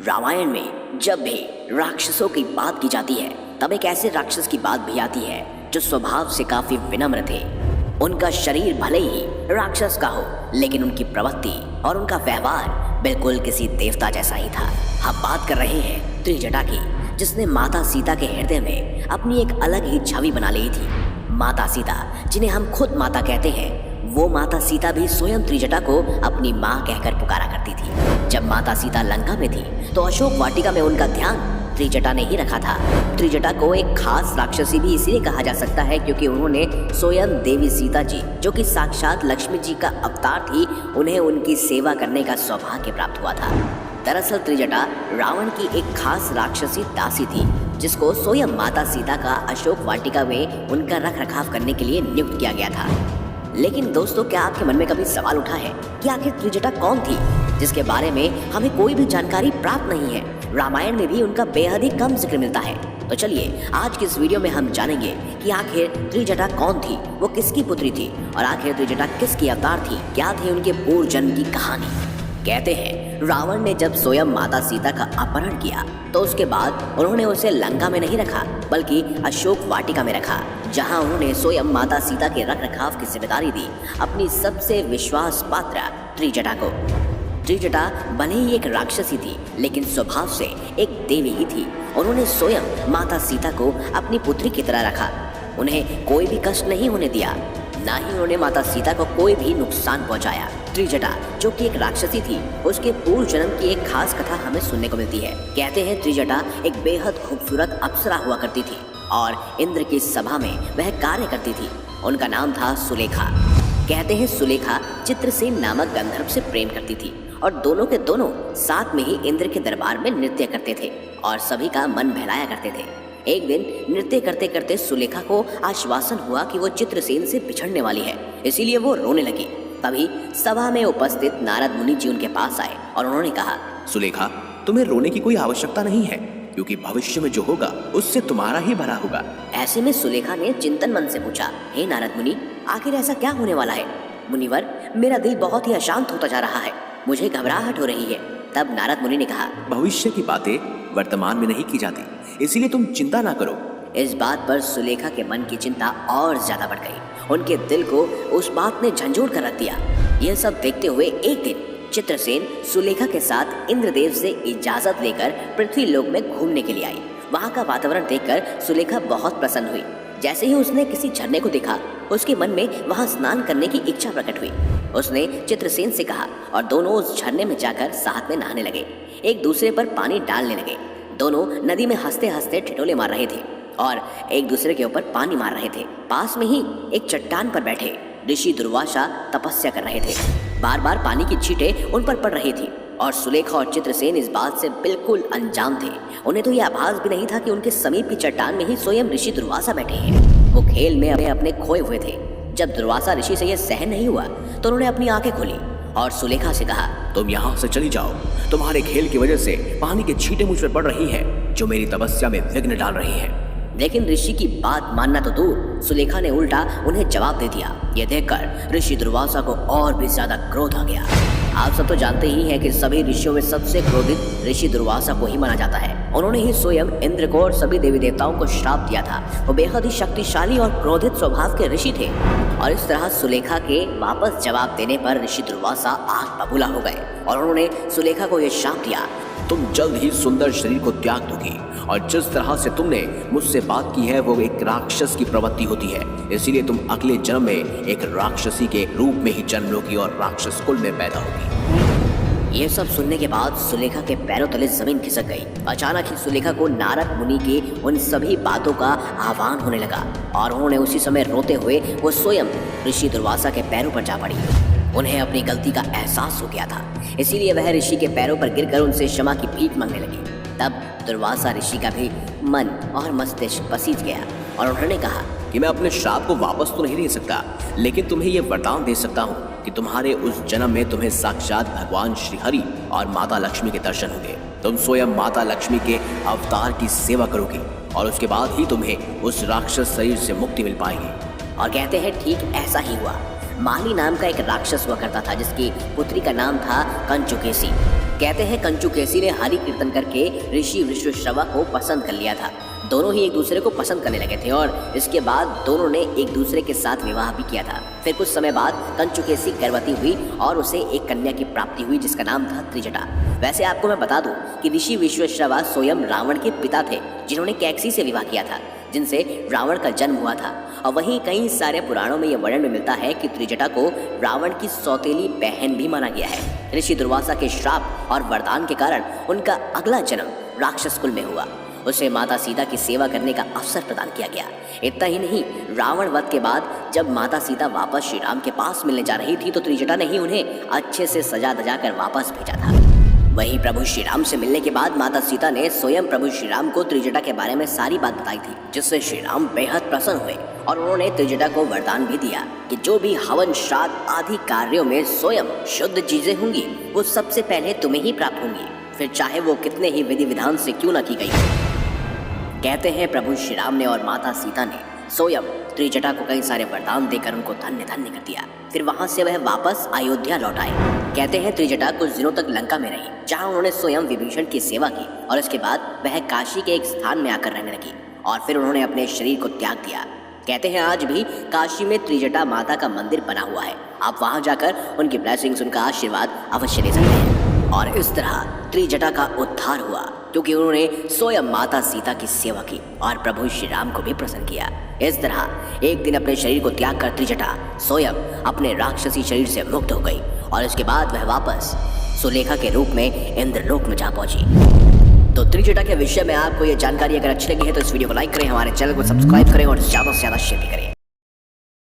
रामायण में जब भी राक्षसों की बात की जाती है तब एक ऐसे राक्षस की बात भी आती है जो स्वभाव से काफी विनम्र थे। उनका शरीर भले ही राक्षस का हो लेकिन उनकी प्रवृत्ति और उनका व्यवहार बिल्कुल किसी देवता जैसा ही था। हम बात कर रहे हैं त्रिजटा की, जिसने माता सीता के हृदय में अपनी एक अलग ही छवि बना ली थी। माता सीता, जिन्हें हम खुद माता कहते हैं, वो माता सीता भी स्वयं त्रिजटा को अपनी माँ कहकर पुकारा करती थी। जब माता सीता लंका में थी तो अशोक वाटिका में उनका ध्यान त्रिजटा ने ही रखा था। त्रिजटा को एक खास राक्षसी भी इसलिए कहा जा सकता है क्योंकि उन्होंने स्वयं देवी सीता जी, जो कि साक्षात लक्ष्मी जी का अवतार थी, उन्हें उनकी सेवा करने का सौभाग्य प्राप्त हुआ था। दरअसल त्रिजटा रावण की एक खास राक्षसी दासी थी जिसको स्वयं माता सीता का अशोक वाटिका में उनका रख रखाव करने के लिए नियुक्त किया गया था। लेकिन दोस्तों, क्या आपके मन में कभी सवाल उठा है कि आखिर त्रिजटा कौन थी, जिसके बारे में हमें कोई भी जानकारी प्राप्त नहीं है? रामायण में भी उनका बेहद ही कम जिक्र मिलता है। तो चलिए आज की इस वीडियो में हम जानेंगे कि आखिर त्रिजटा कौन थी, वो किसकी पुत्री थी और आखिर त्रिजटा किसकी अवतार थी, क्या थे उनके पूर्व जन्म की कहानी। कहते हैं रावण ने जब स्वयं माता सीता का अपहरण किया तो उसके बाद उन्होंने उसे लंका में नहीं रखा बल्कि अशोक वाटिका में रखा, जहां उन्होंने स्वयं माता सीता के रख रखाव की जिम्मेदारी दी अपनी सबसे विश्वास पात्र त्रिजटा को। त्रिजटा भले ही एक राक्षसी थी लेकिन स्वभाव से एक देवी ही थी। उन्होंने स्वयं माता सीता को अपनी पुत्री की तरह रखा, उन्हें कोई भी कष्ट नहीं होने दिया, ना ही उन्होंने माता सीता को कोई भी नुकसान पहुंचाया। त्रिजटा जो कि एक राक्षसी थी, उसके पूर्व जन्म की एक खास कथा हमें सुनने को मिलती है। कहते हैं त्रिजटा एक बेहद खूबसूरत अप्सरा हुआ करती थी और इंद्र की सभा में वह कार्य करती थी। उनका नाम था सुलेखा। कहते हैं सुलेखा चित्रसेन नामक गंधर्व से प्रेम करती थी और दोनों के दोनों साथ में ही इंद्र के दरबार में नृत्य करते थे और सभी का मन बहलाया करते थे। एक दिन नृत्य करते करते सुलेखा को आश्वासन हुआ कि वो चित्रसेन से बिछड़ने वाली है, इसीलिए वो रोने लगी। तभी सभा में उपस्थित नारद मुनि जी उनके पास आए और उन्होंने कहा, सुलेखा, तुम्हें रोने की कोई आवश्यकता नहीं है क्योंकि भविष्य में जो होगा उससे तुम्हारा ही भला होगा। ऐसे में सुलेखा ने चिंतन मन से पूछा, हे नारद मुनि, आखिर ऐसा क्या होने वाला है? मुनिवर, मेरा दिल बहुत ही अशांत होता जा रहा है, मुझे घबराहट हो रही है। तब नारद मुनि ने कहा, भविष्य की बातें वर्तमान में नहीं की जाती, इसीलिए तुम चिंता ना करो। इस बात पर सुलेखा के मन की चिंता और ज्यादा बढ़ गई। उनके दिल को उस बात ने झंझोड़ कर रख दिया। यह सब देखते हुए एक दिन चित्रसेन सुलेखा के साथ इंद्रदेव से इजाजत लेकर पृथ्वी लोक में घूमने के लिए आई। वहाँ का वातावरण देखकर सुलेखा बहुत प्रसन्न हुई। जैसे ही उसने किसी झरने को देखा, उसके मन में वहाँ स्नान करने की इच्छा प्रकट हुई। उसने चित्रसेन से कहा और दोनों उस झरने में जाकर साथ में नहाने लगे, एक दूसरे पर पानी डालने लगे। दोनों नदी में हंसते हंसते ठिठोले मार रहे थे और एक दूसरे के ऊपर पानी मार रहे थे। पास में ही एक चट्टान पर बैठे ऋषि दुर्वासा तपस्या कर रहे थे। बार बार पानी की छींटें उन पर पड़ रही थी और सुलेखा और चित्रसेन इस बात से बिल्कुल अनजान थे। उन्हें तो यह आभास भी नहीं था कि उनके समीप की चट्टान में ही स्वयं ऋषि दुर्वासा बैठे हैं। वो खेल में अपने खोए हुए थे। जब दुर्वासा ऋषि से यह सहन नहीं हुआ तो उन्होंने अपनी आंखें खोली और सुलेखा से कहा, तुम यहाँ से चली जाओ, तुम्हारे खेल की वजह से पानी की छींटें मुझ पर पड़ रही हैं, जो मेरी तपस्या में विघ्न डाल रही हैं। लेकिन ऋषि की बात मानना तो दूर, सुलेखा ने उल्टा उन्हें जवाब दे दिया। ये देखकर ऋषि दुर्वासा को और भी ज्यादा क्रोध आ गया। आप सब तो जानते ही हैं कि सभी ऋषियों में सबसे क्रोधित ऋषि दुर्वासा को ही माना जाता है। उन्होंने ही स्वयं इंद्र को और सभी देवी देवताओं को श्राप दिया था। वो बेहद ही शक्तिशाली और क्रोधित स्वभाव के ऋषि थे और इस तरह सुलेखा के वापस जवाब देने पर ऋषि दुर्वासा आग बबूला हो गए और उन्होंने सुलेखा को यह श्राप दिया, तुम जल्द ही सुंदर शरीर को त्याग दोगी और जिस तरह से तुमने मुझसे बात की है वो एक राक्षस की प्रवृत्ति होती है, इसीलिए तुम अगले जन्म में एक राक्षसी के रूप में ही जन्म लोगी और राक्षस कुल में पैदा होगी। ये सब सुनने के बाद सुलेखा के पैरों तले जमीन खिसक गई। अचानक ही सुलेखा को नारद मुनि की उन सभी बातों का आह्वान होने लगा और उन्होंने उसी समय रोते हुए वो स्वयं ऋषि दुर्वासा के पैरों पर जा पड़ी। उन्हें अपनी गलती का एहसास हो गया था, इसीलिए वह ऋषि के पैरों पर गिरकर उनसे क्षमा की भीख मांगने लगी। तब दुर्वासा ऋषि का भी मन और मस्तिष्क पसीज गया और उन्होंने कहा कि मैं अपने श्राप को वापस तो नहीं दे सकता, लेकिन तुम्हें यह वरदान दे सकता हूँ कि तुम्हारे उस जन्म में तुम्हें साक्षात भगवान श्री हरि और माता लक्ष्मी के दर्शन होंगे। तुम स्वयं माता लक्ष्मी के अवतार की सेवा करोगी और उसके बाद ही तुम्हें उस राक्षस शरीर से मुक्ति मिल पाएगी। और कहते हैं ठीक ऐसा ही हुआ। माली नाम का एक राक्षस हुआ करता था जिसकी पुत्री का नाम था कंचुकेशी। कहते हैं कंचुकेसी ने हरि कीर्तन करके ऋषि विश्वश्रवा को पसंद कर लिया था। दोनों ही एक दूसरे को पसंद करने लगे थे और इसके बाद दोनों ने एक दूसरे के साथ विवाह भी किया था। फिर कुछ समय बाद कंचुकेसी गर्भवती हुई और उसे एक कन्या की प्राप्ति हुई जिसका नाम था त्रिजटा। वैसे आपको मैं बता दूं कि ऋषि विश्वश्रवा स्वयं रावण के पिता थे, जिन्होंने कैकसी से विवाह किया था, जिनसे रावण का जन्म हुआ था। और वहीं कई सारे पुराणों में यह वर्णन मिलता है कि त्रिजटा को रावण की सौतेली बहन भी माना गया है। ऋषि दुर्वासा के श्राप और वरदान के कारण उनका अगला जन्म राक्षस कुल में हुआ। उसे माता सीता की सेवा करने का अवसर प्रदान किया गया। इतना ही नहीं, रावण वध के बाद जब माता सीता वापस श्री राम के पास मिलने जा रही थी तो त्रिजटा ने ही उन्हें अच्छे से सजा धजा कर वापस भेजा था। वहीं प्रभु श्री राम से मिलने के बाद माता सीता ने स्वयं प्रभु श्री राम को त्रिजटा के बारे में सारी बात बताई थी, जिससे श्री राम बेहद प्रसन्न हुए और उन्होंने त्रिजटा को वरदान भी दिया कि जो भी हवन श्राद्ध आदि कार्यों में स्वयं शुद्ध चीजें होंगी वो सबसे पहले तुम्हें ही प्राप्त होंगी, फिर चाहे वो कितने ही विधि विधान से क्यों न की गई हो। कहते हैं प्रभु श्री राम ने और माता सीता ने स्वयं त्रिजटा को कई सारे वरदान देकर उनको धन्य धन्य कर दिया। फिर वहां से वह वापस अयोध्या लौट आए। कहते हैं त्रिजटा कुछ दिनों तक लंका में रही, जहां उन्होंने स्वयं विभीषण की सेवा की और उसके बाद वह काशी के एक स्थान में आकर रहने लगी और फिर उन्होंने अपने शरीर को त्याग दिया। कहते हैं आज भी काशी में त्रिजटा माता का मंदिर बना हुआ है। आप वहां जाकर उनकी ब्लेसिंग्स, उनका आशीर्वाद अवश्य ले सकते हैं। और इस तरह त्रिजटा का उद्धार हुआ क्योंकि उन्होंने स्वयं माता सीता की सेवा की और प्रभु श्री राम को भी प्रसन्न किया। इस तरह एक दिन अपने शरीर को त्याग कर त्रिजटा स्वयं अपने राक्षसी शरीर से मुक्त हो गई और इसके बाद वह वापस सुलेखा के रूप में इंद्रलोक में जा पहुंची। तो त्रिजटा के विषय में आपको ये जानकारी अगर अच्छी लगी है तो इस वीडियो को लाइक करें, हमारे चैनल को सब्सक्राइब करें और ज्यादा से ज्यादा शेयर करें।